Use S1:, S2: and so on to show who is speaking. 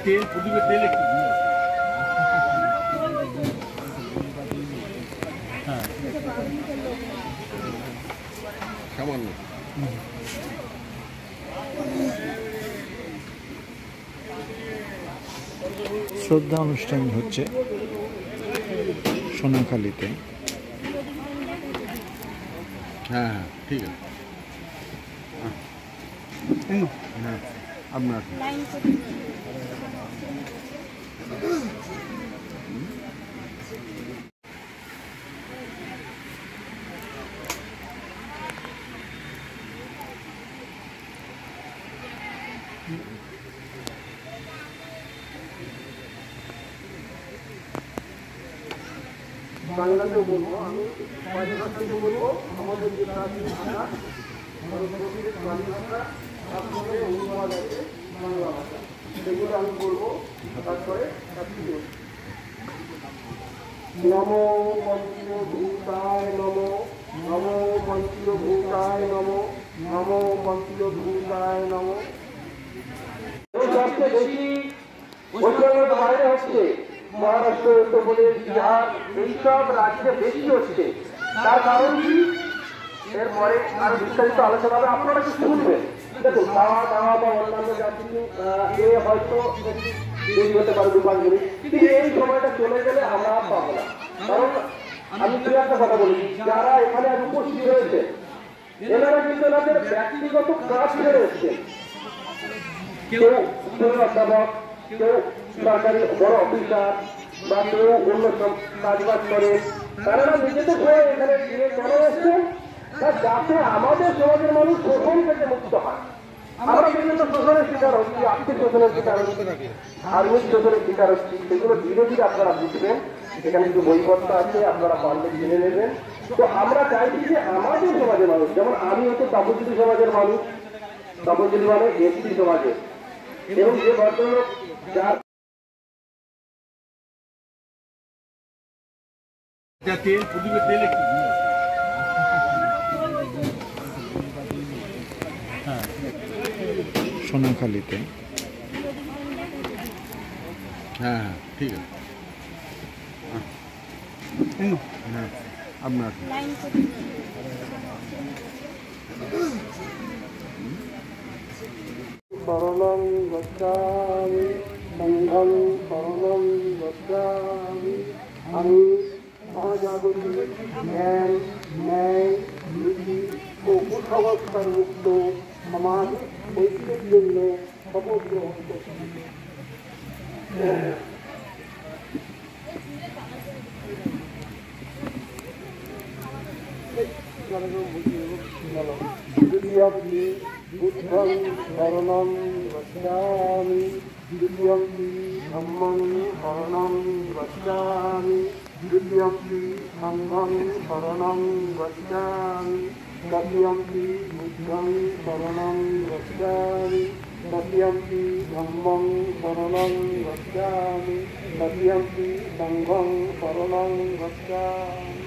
S1: তেল প্রদীপের তেল একটু সামান্য
S2: শ্রদ্ধা অনুষ্ঠান হচ্ছে সোনাখালীতে।
S1: হ্যাঁ হ্যাঁ ঠিক আছে হ্যাঁ আপনার
S3: বাংলাতেও বলবো, আমি মাঝে ভাষাতে বলবো। আমাদের যে প্রাচীন ভাষা ভারতবর্ষের প্রাচীন ভাষা তার মধ্যে অনুবাদ আছে বাংলা ভাষা, সেগুলো আমি বলবো। তারপরে নমো পঞ্চভূতায় নমো, নমো পঞ্চভূতায় নমো, নমো পঞ্চভূতায় নমো। সবচেয়ে বেশি পশ্চিমবঙ্গের বাইরে হচ্ছে মহারাষ্ট্র, উত্তরপ্রদেশ, বিহার, এইসব রাজ্যে বেশি হচ্ছে। তার কারণ কি? এরপরে আরো বিস্তারিত আলোচনা হবে, আপনারা কি শুনবেন। দেখুন, খাওয়া দাওয়া বা অন্যান্য যা কিছু হয়তো দেরি হতে পারে 2-5 মিনিট, কিন্তু এই সময়টা চলে গেলে আমরা পাবো না। কারণ আমি দু একটা কথা বলি, যারা এখানে আজ উপস্থিত হয়েছে এনারা কিন্তু এনাদের ব্যক্তিগত কাজ ছেড়ে এসছেন। কেউ অধ্যাপক, কেউ সরকারি বড় অফিসার, বা কেউ অন্য সব কাজবাজ করে, তারা নিজেদের হয়ে এখানে গিয়ে কেন এসছেন, যাতে আমাদের সমাজের মানুষ শোষণ থেকে মুক্ত হয়। আমরা বিভিন্ন শোষণের শিকার হচ্ছি, আর্থিক শোষণের শিকার হচ্ছি, ধার্মিক শোষণের শিকার হচ্ছি। সেগুলো ধীরে ধীরে আপনারা বুঝবেন। এখানে কিছু বইপত্র আছে, আপনারা পারলে কিনে নেবেন। তো আমরা চাইছি যে আমাদের সমাজের মানুষ, যেমন আমি হচ্ছে তপশিলি সমাজের মানুষ, তপশিলি মানে এসটি সমাজের, এবং যে ভদ্রলোক যার
S1: তেল প্রদীপের তেল একটু
S2: সোনাখালীতে।
S1: হ্যাঁ হ্যাঁ ঠিক আছে হ্যাঁ আপনার
S3: শরণং গচ্ছামি, সংঘং শরণং গচ্ছামি। আমি সহজাগতিক জ্ঞান, ন্যায়, নীতি ও কুসংস্কার মুক্ত সমাজ ঐক্যের জন্য শপথ গ্রহণ করছি। দ্বিতীয়ম্পি বুদ্ধং শরণং গচ্ছামি, দ্বিতীয়ম্পি ধম্মং শরণং গচ্ছামি, দ্বিতীয়ম্পি সংঘং শরণং গচ্ছামি, তৃতীয়ম্পি বুদ্ধং শরণং গচ্ছামি, তৃতীয়ম্পি ধম্মং শরণং গচ্ছামি, তৃতীয়ম্পি সংঘং শরণং গচ্ছামি।